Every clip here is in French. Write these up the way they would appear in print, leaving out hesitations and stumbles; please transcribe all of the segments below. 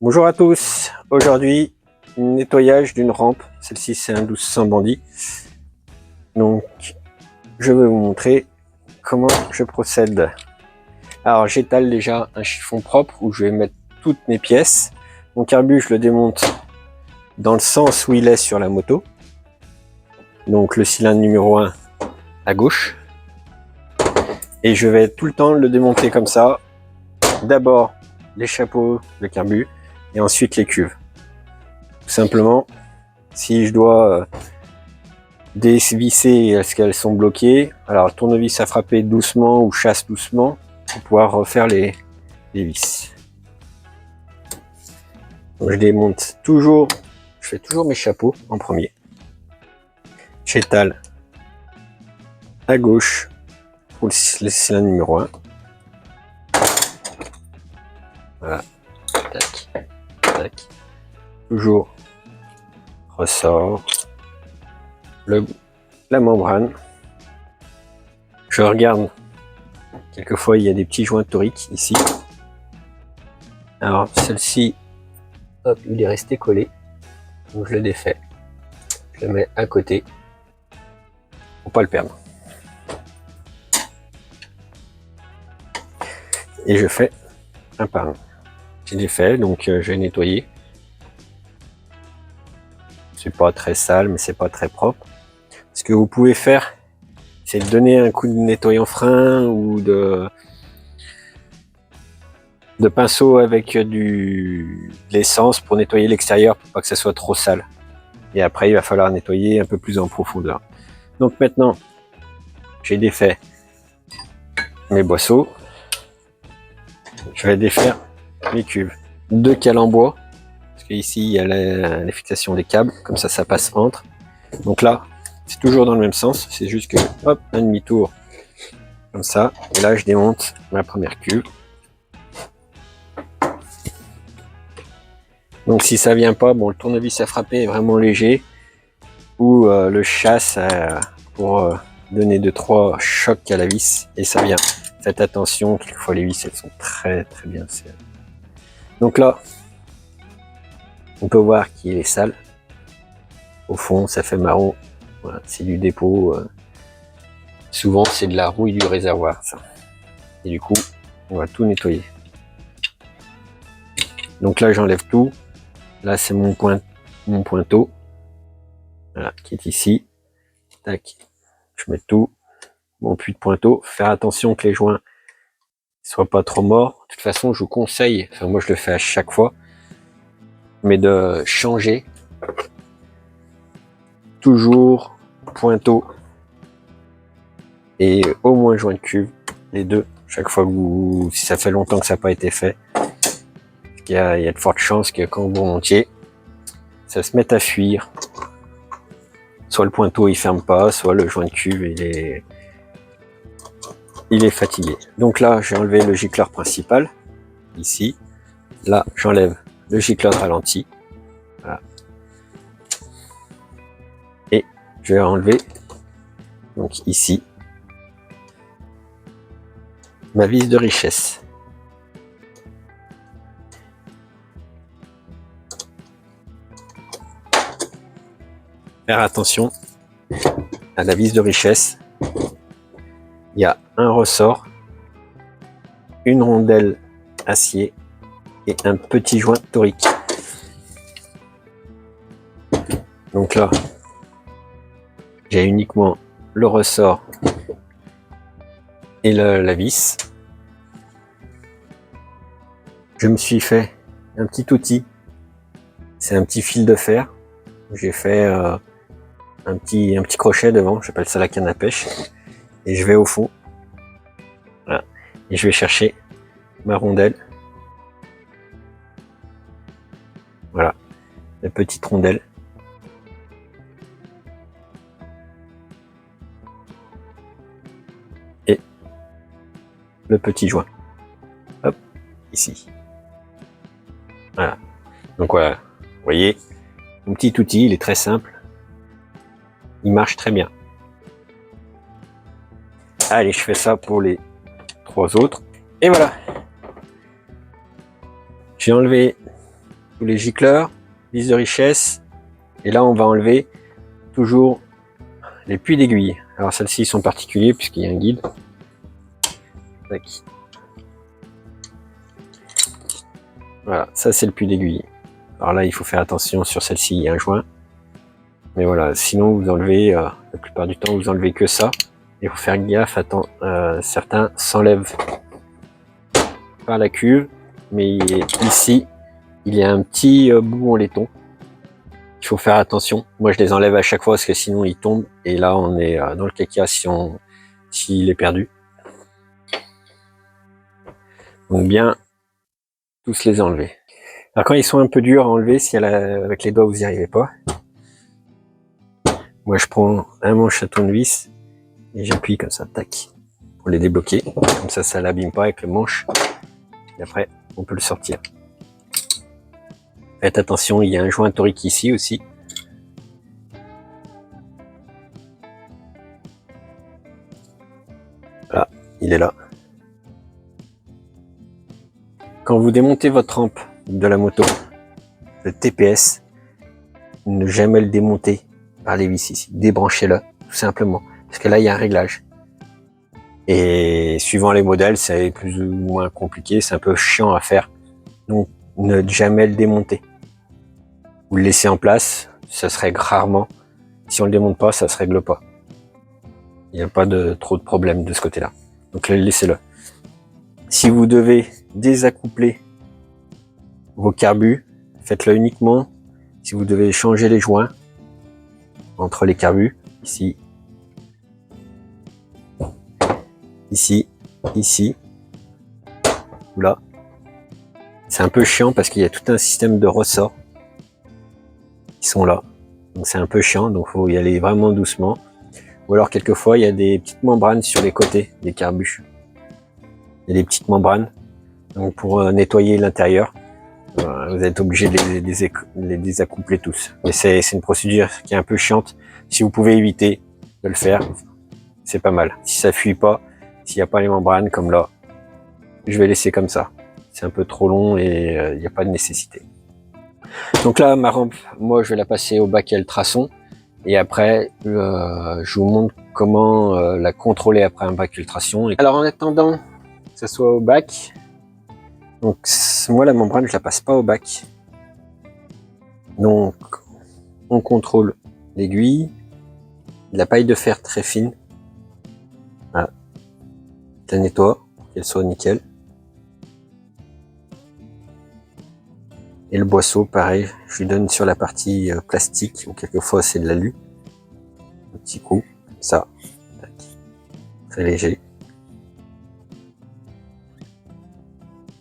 Bonjour à tous, aujourd'hui nettoyage d'une rampe, celle-ci c'est un 1200 bandit, donc je vais vous montrer comment je procède. Alors j'étale déjà un chiffon propre où je vais mettre toutes mes pièces, mon carbu je le démonte dans le sens où il est sur la moto, donc le cylindre numéro 1 à gauche, et je vais tout le temps le démonter comme ça, d'abord les chapeaux de carbu et ensuite les cuves. Tout simplement, si je dois dévisser est-ce qu'elles sont bloquées, alors le tournevis à frapper doucement ou chasse doucement pour pouvoir refaire les vis. Donc je démonte toujours, je fais toujours mes chapeaux en premier. J'étale à gauche pour le cylindre numéro 1. Voilà, tac, tac. Toujours ressort la membrane. Je regarde, quelquefois il y a des petits joints toriques ici. Alors celle-ci, hop, il est resté collé, donc je le défais, je le mets à côté pour pas le perdre. Et je fais un par un. J'ai défait, donc je vais nettoyer. C'est pas très sale, mais c'est pas très propre. Ce que vous pouvez faire, c'est de donner un coup de nettoyant frein ou de pinceau avec de l'essence pour nettoyer l'extérieur pour pas que ça soit trop sale. Et après, il va falloir nettoyer un peu plus en profondeur. Donc maintenant, j'ai défait mes boisseaux. Je vais défaire mes cuves. 2 cales en bois, parce qu'ici il y a la fixation des câbles, comme ça passe entre. Donc là, c'est toujours dans le même sens, c'est juste que hop, un demi-tour comme ça. Et là, je démonte ma première cuve. Donc si ça vient pas, bon, le tournevis à frapper est vraiment léger, ou le chasse pour donner 2-3 chocs à la vis, et ça vient. Faites attention, quelquefois les vis elles sont très bien serrées. Donc là, on peut voir qu'il est sale. Au fond, ça fait marron. Voilà, c'est du dépôt. Souvent, c'est de la rouille du réservoir, ça. Et du coup, on va tout nettoyer. Donc là, j'enlève tout. Là, c'est mon pointeau. Voilà, qui est ici. Tac. Je mets tout. Mon puits de pointeau. Faire attention que les joints soient pas trop morts. De toute façon, je vous conseille, enfin moi je le fais à chaque fois, mais de changer toujours pointeau et au moins joint de cuve, les deux, chaque fois que vous, si ça fait longtemps que ça n'a pas été fait, il y a de fortes chances que quand vous remontiez, ça se mette à fuir. Soit le pointeau il ferme pas, soit le joint de cuve il est fatigué. Donc là, j'ai enlevé le gicleur principal, ici. Là, j'enlève le gicleur ralenti. Voilà. Et je vais enlever, donc ici, ma vis de richesse. Faire attention à la vis de richesse. Il y a un ressort, une rondelle acier et un petit joint torique. Donc là, j'ai uniquement le ressort et la vis. Je me suis fait un petit outil, c'est un petit fil de fer. J'ai fait un petit crochet devant, j'appelle ça la canne à pêche. Et je vais au fond, voilà, et je vais chercher ma rondelle. Voilà, la petite rondelle. Et le petit joint. Hop, ici. Voilà. Donc voilà, vous voyez, mon petit outil, il est très simple. Il marche très bien. Allez, je fais ça pour les 3 autres. Et voilà. J'ai enlevé tous les gicleurs, vis de richesse. Et là, on va enlever toujours les puits d'aiguille. Alors celles-ci sont particuliers puisqu'il y a un guide. Tac. Voilà, ça c'est le puits d'aiguille. Alors là, il faut faire attention sur celle-ci, il y a un joint. Mais voilà, sinon vous enlevez, la plupart du temps, vous enlevez que ça. Il faut faire gaffe, certains s'enlèvent par la cuve. Mais ici, il y a un petit bout en laiton. Il faut faire attention. Moi, je les enlève à chaque fois parce que sinon ils tombent. Et là, on est dans le caca s'il est perdu. Donc bien, tous les enlever. Alors quand ils sont un peu durs à enlever, si avec les doigts vous n'y arrivez pas, moi je prends un manche à tournevis et j'appuie comme ça, tac, pour les débloquer. Comme ça l'abîme pas avec le manche. Et après, on peut le sortir. Faites attention, il y a un joint torique ici aussi. Voilà, il est là. Quand vous démontez votre rampe de la moto, le TPS, ne jamais le démonter par les vis ici. Débranchez-le, tout simplement. Parce que là, il y a un réglage. Et suivant les modèles, c'est plus ou moins compliqué, c'est un peu chiant à faire. Donc, ne jamais le démonter. Vous le laissez en place, ça se règle rarement. Si on le démonte pas, ça se règle pas. Il n'y a pas trop de problème de ce côté-là. Donc, laissez-le. Si vous devez désaccoupler vos carbus, faites-le uniquement si vous devez changer les joints entre les carbus, ici, ici, ici, ou là. C'est un peu chiant parce qu'il y a tout un système de ressorts qui sont là. Donc c'est un peu chiant, donc il faut y aller vraiment doucement. Ou alors quelquefois il y a des petites membranes sur les côtés des carbus. Il y a des petites membranes. Donc pour nettoyer l'intérieur, vous êtes obligé de les désaccoupler tous. Mais c'est une procédure qui est un peu chiante. Si vous pouvez éviter de le faire, c'est pas mal. Si ça fuit pas, s'il n'y a pas les membranes comme là, je vais laisser comme ça. C'est un peu trop long et il n'y a pas de nécessité. Donc là, ma rampe, moi je vais la passer au bac et le traçon. Et après, je vous montre comment la contrôler après un bac filtration. Alors en attendant que ce soit au bac, donc moi la membrane je la passe pas au bac. Donc on contrôle l'aiguille, de la paille de fer très fine. Voilà. Je la nettoie pour qu'elle soit nickel. Et le boisseau, pareil, je lui donne sur la partie plastique, ou quelquefois c'est de l'alu. Un petit coup, comme ça. Très léger.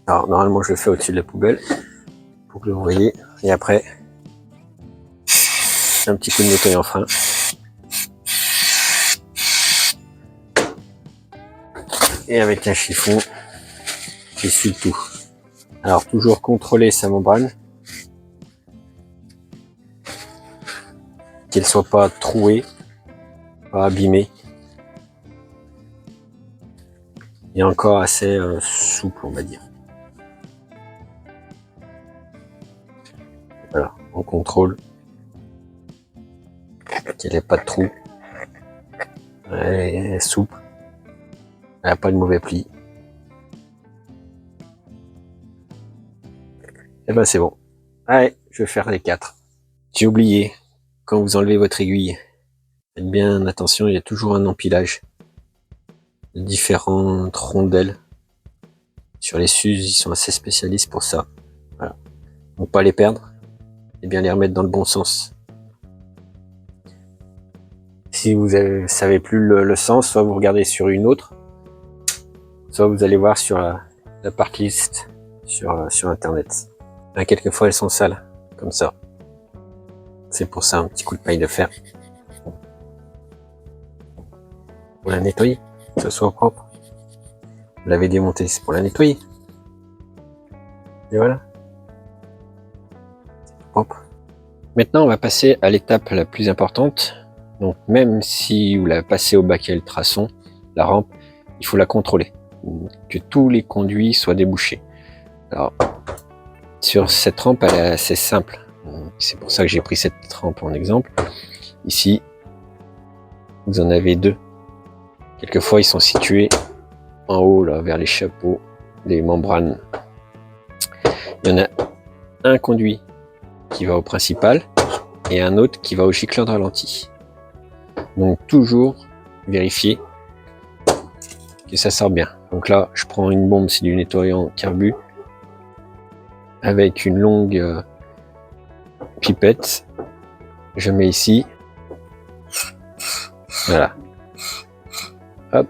Alors normalement je le fais au-dessus de la poubelle, pour que vous voyez. Et après, un petit coup de nettoyant fin. Et avec un chiffon, j'essuie le tout. Alors toujours contrôler sa membrane, qu'elle soit pas trouée, pas abîmée, et encore assez souple, on va dire. Voilà, on contrôle qu'elle n'ait pas de trou, elle est souple, elle n'a pas de mauvais pli. Et ben c'est bon. Allez, je vais faire les 4. J'ai oublié, quand vous enlevez votre aiguille, faites bien attention, il y a toujours un empilage de différentes rondelles. Sur les Suze, ils sont assez spécialistes pour ça. Voilà. Donc pas les perdre, et bien les remettre dans le bon sens. Si vous savez plus le sens, soit vous regardez sur une autre, soit vous allez voir sur la part list sur internet. Là, quelquefois elles sont sales, comme ça. C'est pour ça un petit coup de paille de fer. Pour la nettoyer, que ce soit propre. Vous l'avez démontée, c'est pour la nettoyer. Et voilà. C'est propre. Maintenant, on va passer à l'étape la plus importante. Donc, même si vous l'avez passé au bac et le traçon, la rampe, il faut la contrôler. Que tous les conduits soient débouchés. Alors, sur cette rampe, elle est assez simple. C'est pour ça que j'ai pris cette rampe en exemple. Ici, vous en avez deux. Quelquefois, ils sont situés en haut, là, vers les chapeaux des membranes. Il y en a un conduit qui va au principal et un autre qui va au gicleur de ralenti. Donc, toujours vérifier que ça sort bien. Donc là, je prends une bombe, c'est du nettoyant carbu avec une longue pipette. Je mets ici. Voilà. Hop.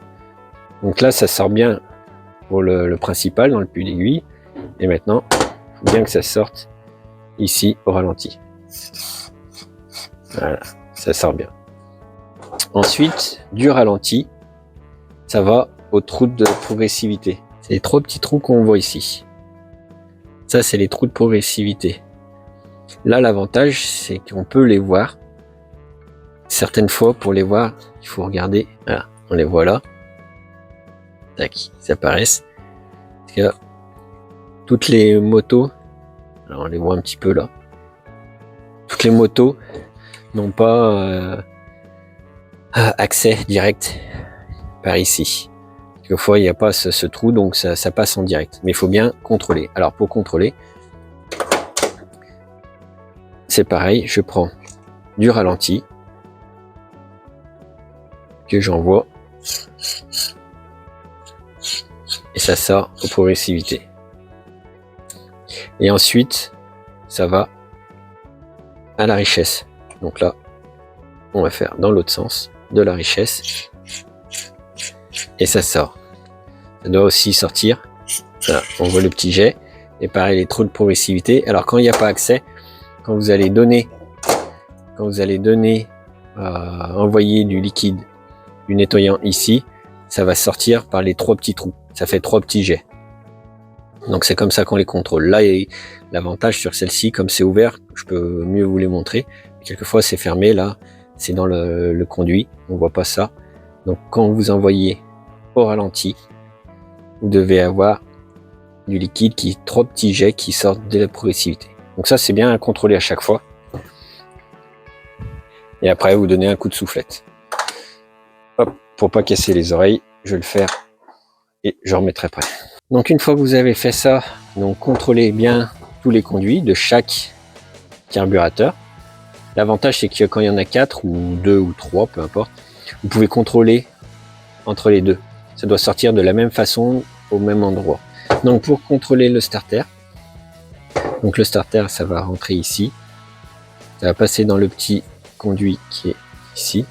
Donc là, ça sort bien pour le principal dans le puits d'aiguille. Et maintenant, il faut bien que ça sorte ici au ralenti. Voilà, ça sort bien. Ensuite, du ralenti, ça va aux trous de progressivité. C'est les 3 petits trous qu'on voit ici. Ça, c'est les trous de progressivité. Là, l'avantage, c'est qu'on peut les voir. Certaines fois, pour les voir, il faut regarder. Voilà, on les voit là. Tac, ils apparaissent. Parce que toutes les motos, alors on les voit un petit peu là. Toutes les motos n'ont pas accès direct par ici. Quelquefois, il n'y a pas ce trou, donc ça passe en direct. Mais il faut bien contrôler. Alors, pour contrôler, c'est pareil. Je prends du ralenti que j'envoie et ça sort aux progressivités. Et ensuite, ça va à la richesse. Donc là, on va faire dans l'autre sens de la richesse. Et ça sort. Ça doit aussi sortir. Voilà, on voit le petit jet. Et pareil, les trous de progressivité. Alors quand il n'y a pas accès, quand vous allez donner, envoyer du liquide, du nettoyant ici, ça va sortir par les 3 petits trous. Ça fait 3 petits jets. Donc c'est comme ça qu'on les contrôle. Là, et l'avantage sur celle-ci, comme c'est ouvert, je peux mieux vous les montrer. Quelquefois c'est fermé, là, c'est dans le conduit, on voit pas ça. Donc quand vous envoyez au ralenti, vous devez avoir du liquide qui est 3 petits jets qui sortent de la progressivité. Donc ça, c'est bien à contrôler à chaque fois. Et après, vous donnez un coup de soufflette. Hop, pour pas casser les oreilles, je vais le faire et je remettrai prêt. Donc une fois que vous avez fait ça, donc contrôlez bien tous les conduits de chaque carburateur. L'avantage, c'est que quand il y en a 4 ou 2 ou 3, peu importe, vous pouvez contrôler entre les deux. Ça doit sortir de la même façon au même endroit. Donc pour contrôler le starter, donc le starter, ça va rentrer ici. Ça va passer dans le petit conduit qui est ici.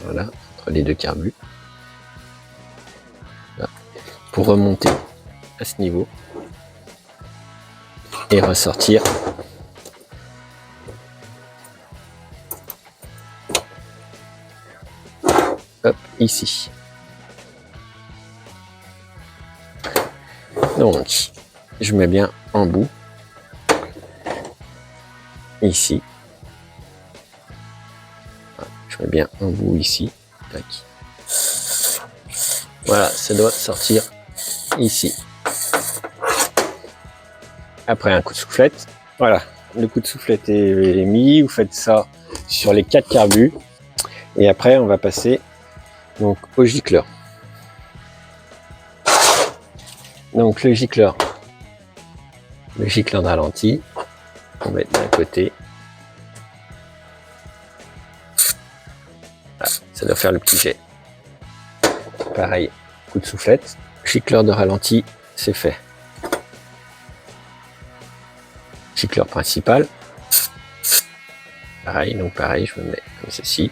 Voilà, entre les deux carbus. Là, pour remonter à ce niveau et ressortir hop, ici. Donc, je mets bien en bout ici. Je mets bien en bout ici. Tac. Voilà, ça doit sortir ici. Après un coup de soufflette. Voilà, le coup de soufflette est mis. Vous faites ça sur les 4 carbus. Et après, on va passer donc au gicleur. Donc le gicleur de ralenti, on va mettre d'un côté. Voilà, ça doit faire le petit jet. Pareil, coup de soufflette. Gicleur de ralenti, c'est fait. Gicleur principal. Pareil, donc pareil, je me mets comme ceci.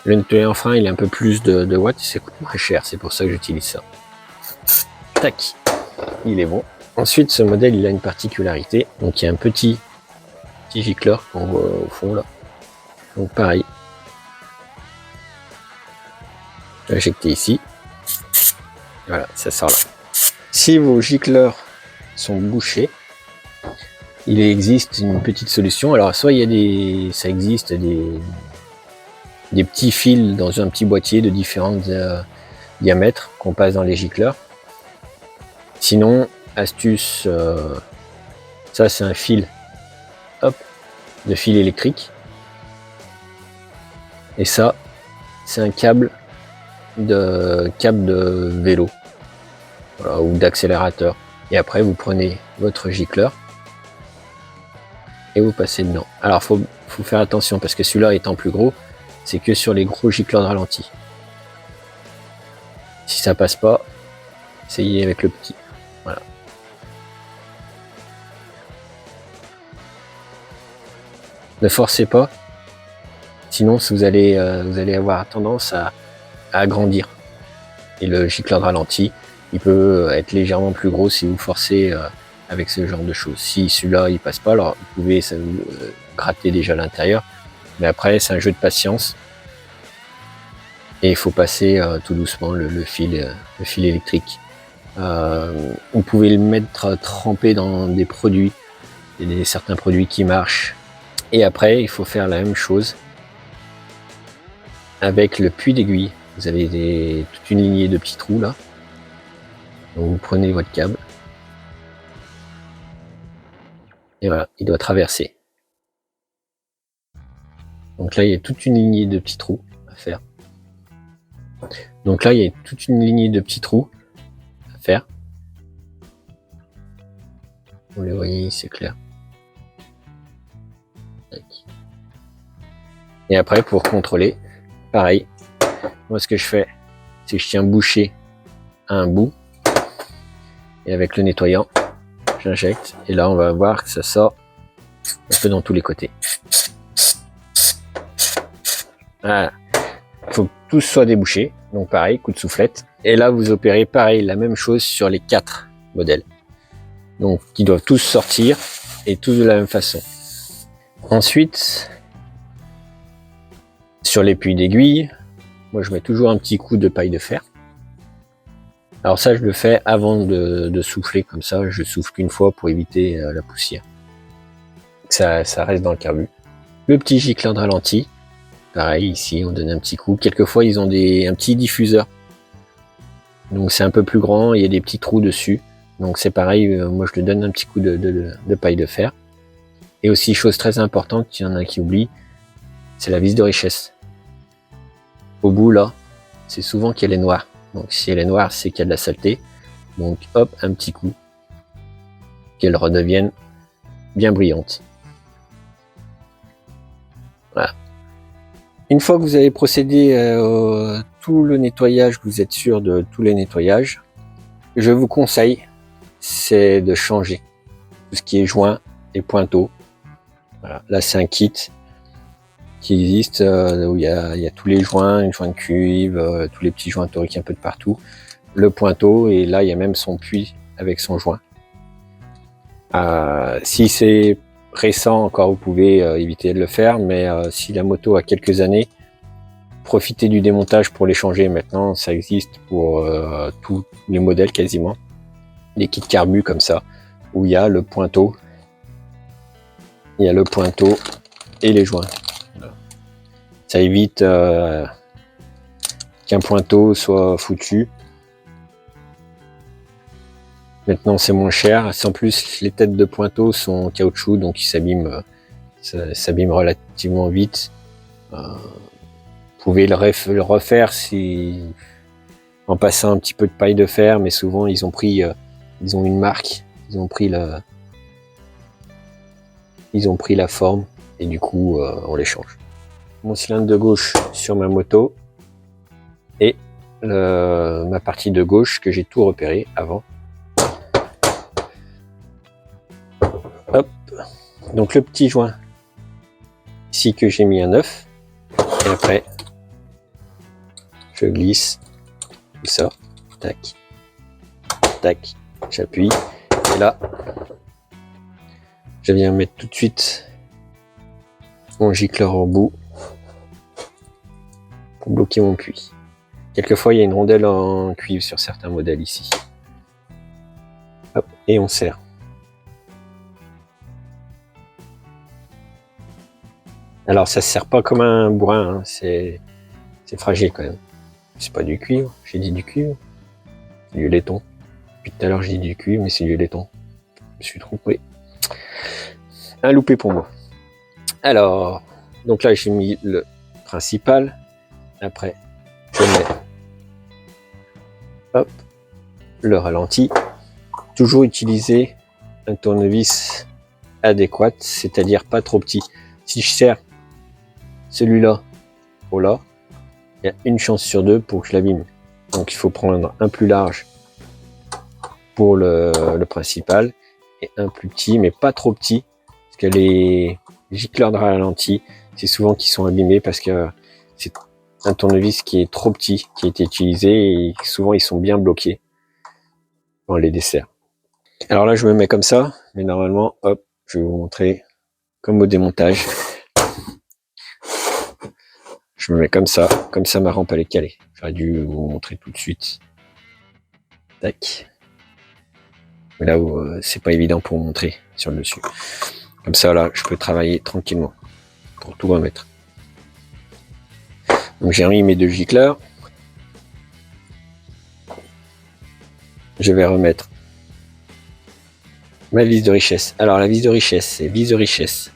Le nettoyant frein, il a un peu plus de watts, ça coûte moins cher, c'est pour ça que j'utilise ça. Tac, il est bon. Ensuite, ce modèle, il a une particularité. Donc, il y a un petit gicleur qu'on voit au fond là. Donc, pareil. Je vais injecter ici. Voilà, ça sort là. Si vos gicleurs sont bouchés, il existe une petite solution. Alors, soit il y a ça existe des petits fils dans un petit boîtier de différents diamètres qu'on passe dans les gicleurs. Sinon, astuce, ça c'est un fil, hop, de fil électrique. Et ça, c'est un câble de vélo, voilà, ou d'accélérateur. Et après, vous prenez votre gicleur et vous passez dedans. Alors, faut faire attention parce que celui-là étant plus gros, c'est que sur les gros gicleurs de ralenti. Si ça passe pas, essayez avec le petit. Voilà. Ne forcez pas, sinon vous allez avoir tendance à agrandir. Et le gicleur de ralenti, il peut être légèrement plus gros si vous forcez avec ce genre de choses. Si celui-là il passe pas, alors vous pouvez gratter déjà l'intérieur, mais après c'est un jeu de patience et il faut passer tout doucement le fil électrique. Vous pouvez le mettre trempé dans des produits, il y a certains produits qui marchent, et après il faut faire la même chose avec le puits d'aiguille. Vous avez toute une lignée de petits trous là. Donc vous prenez votre câble. Et voilà, il doit traverser. Donc là, il y a toute une lignée de petits trous à faire. Donc là, il y a toute une lignée de petits trous à faire. Vous les voyez, c'est clair. Et après, pour contrôler, pareil. Moi, ce que je fais, c'est que je tiens bouché à un bout. Et avec le nettoyant, j'injecte. Et là, on va voir que ça sort un peu dans tous les côtés. Voilà. Il faut que tout soit débouché. Donc pareil, coup de soufflette. Et là, vous opérez pareil, la même chose sur les 4 modèles. Donc, qui doivent tous sortir et tous de la même façon. Ensuite, sur les puits d'aiguille, moi je mets toujours un petit coup de paille de fer. Alors ça, je le fais avant de souffler, comme ça, je souffle qu'une fois pour éviter la poussière. Ça reste dans le carbu. Le petit gicleur de ralenti, pareil, ici, on donne un petit coup. Quelquefois, ils ont un petit diffuseur. Donc c'est un peu plus grand, il y a des petits trous dessus. Donc c'est pareil, moi je le donne un petit coup de paille de fer. Et aussi, chose très importante, il y en a qui oublient, c'est la vis de richesse. Au bout là, c'est souvent qu'elle est noire. Donc si elle est noire, c'est qu'il y a de la saleté. Donc hop, un petit coup, qu'elle redevienne bien brillante. Voilà. Une fois que vous avez procédé à tout le nettoyage, que vous êtes sûr de tous les nettoyages, je vous conseille, c'est de changer tout ce qui est joint et pointeaux. Voilà. Là, c'est un kit qui existe où il y a tous les joints de cuivre, tous les petits joints toriques un peu de partout, le pointeau, et là il y a même son puits avec son joint. Si c'est récent encore, vous pouvez éviter de le faire, mais si la moto a quelques années, profitez du démontage pour les changer. Maintenant ça existe pour tous les modèles quasiment, les kits carbu comme ça, où il y a le pointeau, et les joints. Ça évite qu'un pointeau soit foutu. Maintenant c'est moins cher. En plus, les têtes de pointeau sont en caoutchouc, donc ils s'abîment relativement vite. Vous pouvez le refaire en passant un petit peu de paille de fer, mais souvent ils ont une marque, ils ont pris la forme, et du coup on les change. Mon cylindre de gauche sur ma moto et ma partie de gauche que j'ai tout repéré avant. Hop, donc le petit joint ici que j'ai mis un œuf, et après je glisse tout ça, tac, tac, j'appuie, et là je viens mettre tout de suite mon gicleur au bout pour bloquer mon puits. Quelquefois il y a une rondelle en cuivre sur certains modèles ici. Hop, et on serre. Alors ça se serre pas comme un bourrin, hein. C'est fragile quand même. C'est pas du cuivre, j'ai dit du cuivre, du laiton. Depuis tout à l'heure, je dis du cuivre, mais c'est du laiton. Je me suis trompé. Un loupé pour moi. Alors, donc là, j'ai mis le principal. Après, je mets hop, le ralenti. Toujours utiliser un tournevis adéquat, c'est-à-dire pas trop petit. Si je serre celui-là au là, il y a une chance sur deux pour que je l'abîme. Donc il faut prendre un plus large pour le principal et un plus petit, mais pas trop petit, parce que les gicleurs de ralenti, c'est souvent qu'ils sont abîmés parce que c'est un tournevis qui est trop petit qui a été utilisé et souvent ils sont bien bloqués dans les desserts. Alors là je me mets comme ça, mais normalement hop, je vais vous montrer comme au démontage. Je me mets comme ça ma rampe elle est calée. J'aurais dû vous montrer tout de suite. Tac. Mais là où c'est pas évident pour montrer sur le dessus. Comme ça là, je peux travailler tranquillement pour tout remettre. Donc j'ai remis mes deux gicleurs. Je vais remettre ma vis de richesse. Alors la vis de richesse, c'est vis de richesse.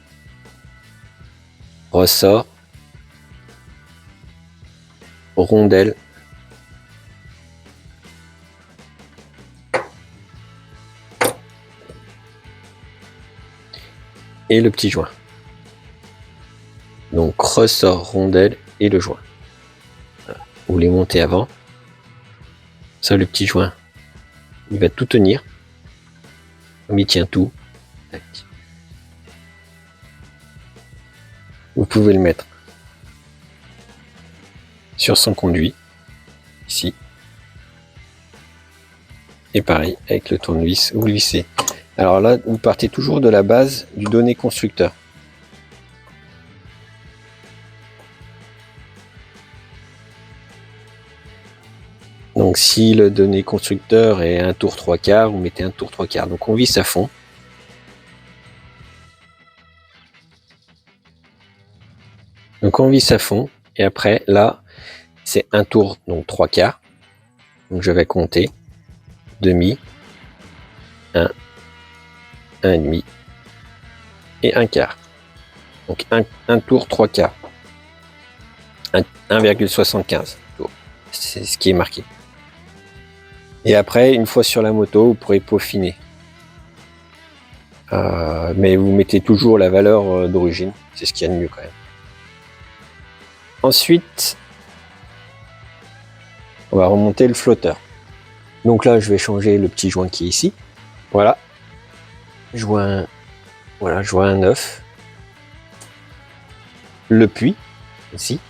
Ressort. Rondelle. Et le petit joint. Donc ressort, rondelle et le joint. Voilà. Vous les montez avant. Ça, le petit joint, il va tout tenir. Comme il tient tout. Tac. Vous pouvez le mettre sur son conduit, ici. Et pareil, avec le tournevis, vous glissez. Alors là, vous partez toujours de la base du donné constructeur. Donc si le donné constructeur est un tour 3/4, vous mettez un tour 3/4. Donc on visse à fond. Donc on visse à fond. Et après, là, c'est un tour, donc 3/4. Donc je vais compter. Demi, 1, 1,5 et 1/4. Donc un tour 3/4. 1,75 tours. C'est ce qui est marqué. Et après, une fois sur la moto, vous pourrez peaufiner. Mais vous mettez toujours la valeur d'origine. C'est ce qu'il y a de mieux quand même. Ensuite, on va remonter le flotteur. Donc là, je vais changer le petit joint qui est ici. Voilà. Joint 9. Le puits, ici.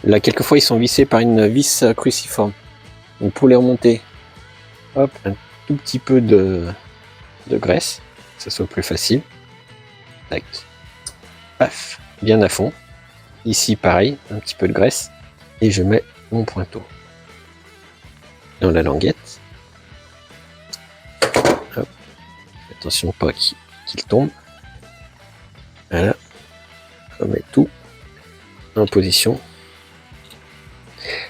Là, quelquefois, ils sont vissés par une vis cruciforme. Donc pour les remonter, hop, un tout petit peu de graisse, que ça soit plus facile. Tac. Paf, bien à fond. Ici, pareil, un petit peu de graisse. Et je mets mon pointeau dans la languette. Hop. Attention pas qu'il tombe. Voilà. Je remets tout en position.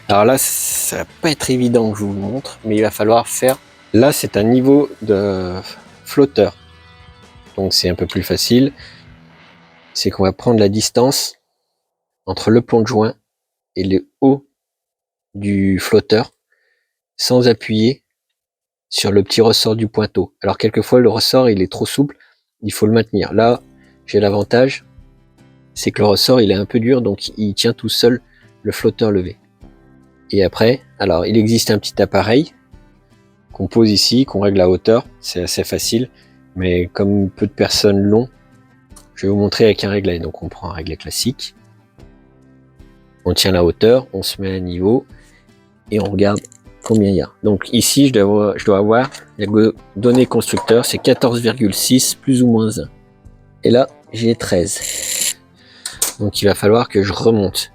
Alors là, ça va pas être évident que je vous le montre, mais il va falloir faire. Là, c'est un niveau de flotteur. Donc c'est un peu plus facile. C'est qu'on va prendre la distance entre le pont de joint et le haut du flotteur sans appuyer sur le petit ressort du pointeau. Alors quelquefois le ressort il est trop souple, il faut le maintenir. Là j'ai l'avantage, c'est que le ressort il est un peu dur, donc il tient tout seul le flotteur levé. Et après, alors il existe un petit appareil qu'on pose ici, qu'on règle la hauteur, c'est assez facile, mais comme peu de personnes l'ont, je vais vous montrer avec un réglet. Donc on prend un réglet classique, on tient la hauteur, on se met à niveau et on regarde combien il y a. Donc ici, je dois avoir la donnée constructeur, c'est 14,6 plus ou moins 1. Et là, j'ai 13. Donc il va falloir que je remonte.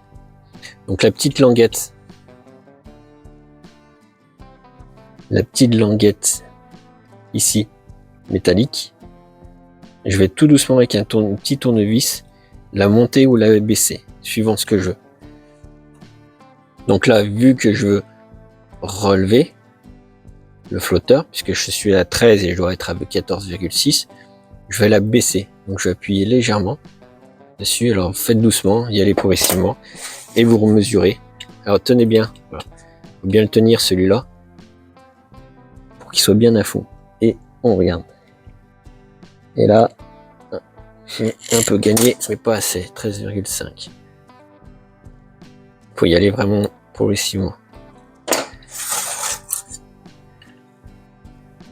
Donc la petite languette ici, métallique, je vais tout doucement avec un petit tournevis la monter ou la baisser, suivant ce que je veux. Donc là, vu que je veux relever, le flotteur, puisque je suis à 13 et je dois être à 14,6, je vais la baisser. Donc je vais appuyer légèrement dessus. Alors faites doucement, y allez progressivement et vous remesurez. Alors tenez bien, voilà. Faut bien le tenir celui-là pour qu'il soit bien à fond. Et on regarde. Et là, j'ai un peu gagné, mais pas assez, 13,5. Faut y aller vraiment progressivement.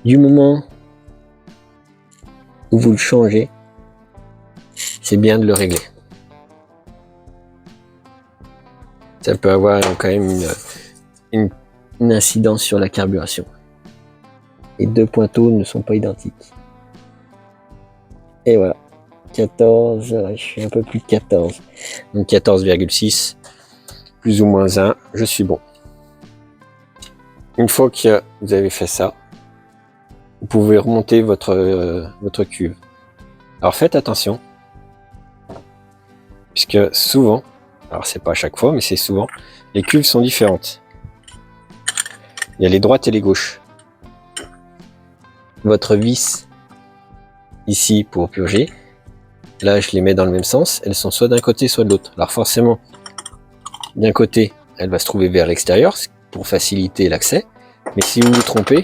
Du moment où vous le changez, c'est bien de le régler. Ça peut avoir quand même une incidence sur la carburation. Les deux pointeaux ne sont pas identiques. Et voilà. 14, je suis un peu plus de 14. Donc 14,6, plus ou moins 1, je suis bon. Une fois que vous avez fait ça, vous pouvez remonter votre cuve. Alors faites attention, puisque souvent, alors c'est pas à chaque fois, mais c'est souvent, les cuves sont différentes. Il y a les droites et les gauches. Votre vis, ici pour purger, là je les mets dans le même sens, elles sont soit d'un côté soit de l'autre. Alors forcément, d'un côté, elle va se trouver vers l'extérieur pour faciliter l'accès, mais si vous vous trompez,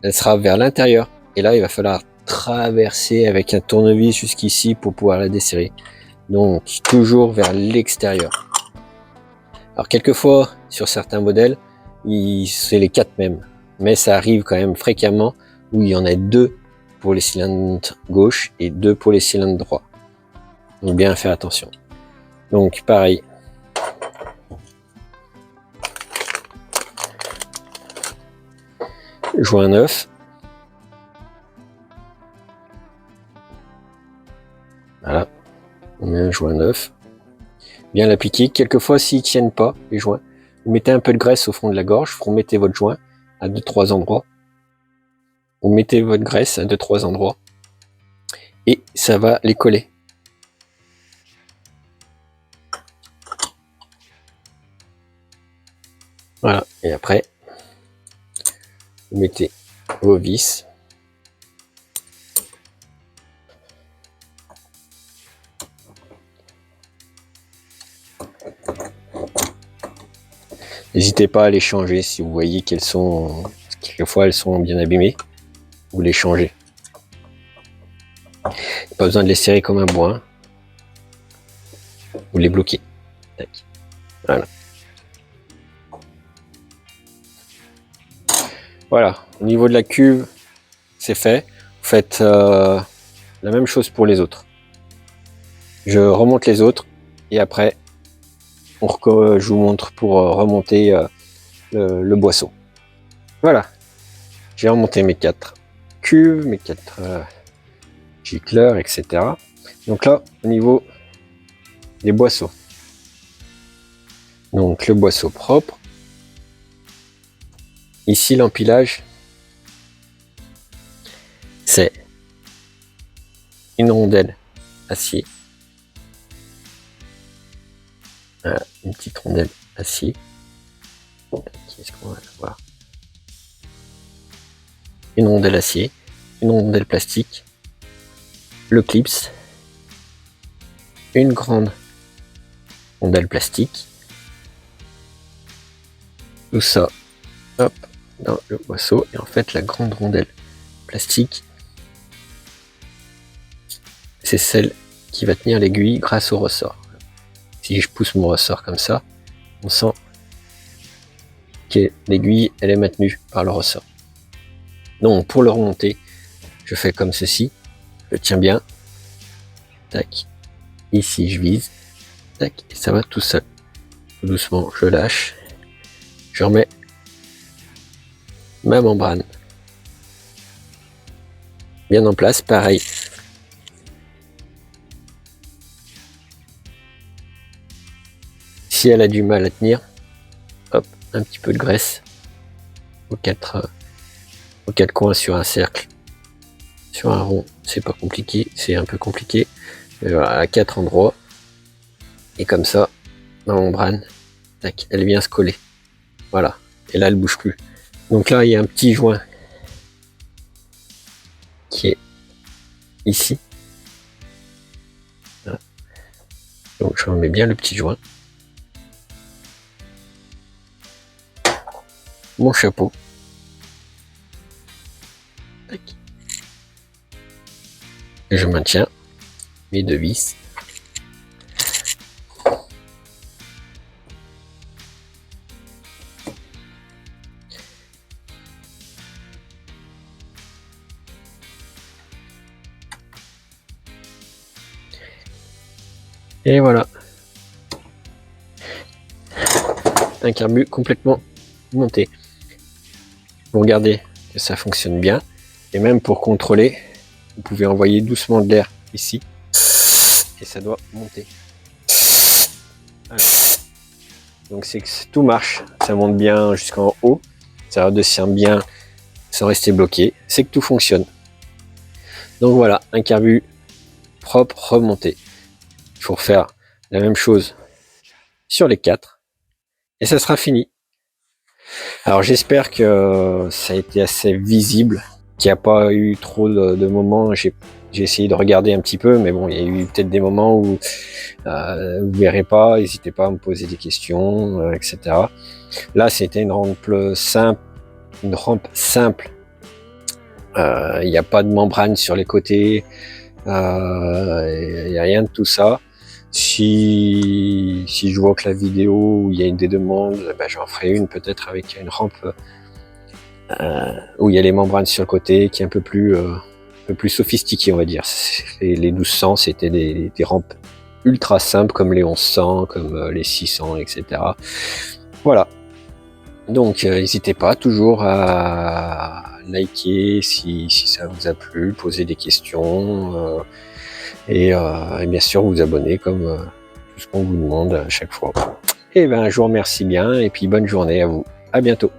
elle sera vers l'intérieur. Et là, il va falloir traverser avec un tournevis jusqu'ici pour pouvoir la desserrer. Donc, toujours vers l'extérieur. Alors, quelquefois, sur certains modèles, c'est les 4 mêmes. Mais ça arrive quand même fréquemment où il y en a 2 pour les cylindres gauche et 2 pour les cylindres droits. Donc, bien faire attention. Donc, pareil. Joint 9. Voilà. On met un joint 9. Bien l'appliquer. Quelquefois, s'ils ne tiennent pas, les joints, vous mettez un peu de graisse au fond de la gorge, vous remettez votre joint à 2-3 endroits. Vous mettez votre graisse à 2-3 endroits. Et ça va les coller. Voilà. Et après, vous mettez vos vis. N'hésitez pas à les changer si vous voyez qu'elles sont, quelquefois elles sont bien abîmées, vous les changez. Pas besoin de les serrer comme un bois. Vous les bloquez. Tac. Voilà. Voilà. Au niveau de la cuve, c'est fait. Vous faites la même chose pour les autres. Je remonte les autres et après, je vous montre pour remonter le boisseau. Voilà. J'ai remonté mes 4 cuves, mes 4 gicleurs, etc. Donc là, au niveau des boisseaux. Donc le boisseau propre. Ici, l'empilage, c'est une rondelle acier. Voilà, une petite rondelle acier. Qu'est-ce qu'on va voir? Une rondelle acier, une rondelle plastique, le clips, une grande rondelle plastique, tout ça, hop, dans le boisseau. Et en fait, la grande rondelle plastique, c'est celle qui va tenir l'aiguille grâce au ressort. Si je pousse mon ressort comme ça, on sent que l'aiguille, elle est maintenue par le ressort. Donc, pour le remonter, je fais comme ceci. Je tiens bien. Tac. Ici, je vise. Tac. Et ça va tout seul. Tout doucement, je lâche. Je remets ma membrane bien en place. Pareil. Si elle a du mal à tenir, hop, un petit peu de graisse aux quatre coins sur un cercle, sur un rond. C'est pas compliqué, c'est un peu compliqué. Mais voilà, à 4 endroits. Et comme ça, ma membrane, tac, elle vient se coller. Voilà. Et là, elle bouge plus. Donc là, il y a un petit joint qui est ici. Voilà. Donc je remets bien le petit joint. Mon chapeau. Et je maintiens mes deux vis. Et voilà. Un carbu complètement monté. Vous regardez que ça fonctionne bien. Et même pour contrôler, vous pouvez envoyer doucement de l'air ici. Et ça doit monter. Alors. Donc c'est que tout marche. Ça monte bien jusqu'en haut. Ça redescend bien sans rester bloqué. C'est que tout fonctionne. Donc voilà, un carbu propre remonté. Il faut refaire la même chose sur les 4 et ça sera fini. Alors j'espère que ça a été assez visible, qu'il n'y a pas eu trop de moments. J'ai essayé de regarder un petit peu, mais bon, il y a eu peut-être des moments où vous verrez pas. N'hésitez pas à me poser des questions, etc. Là, c'était une rampe simple. Il n'y a pas de membrane sur les côtés. Il n'y a rien de tout ça. Si je vois que la vidéo où il y a des demandes, ben j'en ferai une peut-être avec une rampe où il y a les membranes sur le côté, qui est un peu plus sophistiquée, on va dire. Les 1200, c'était des rampes ultra simples comme les 1100, comme les 600, etc. Voilà. Donc n'hésitez pas toujours à liker si ça vous a plu, poser des questions et bien sûr vous abonner comme tout ce qu'on vous demande à chaque fois. Et ben je vous remercie bien et puis bonne journée à vous. À bientôt.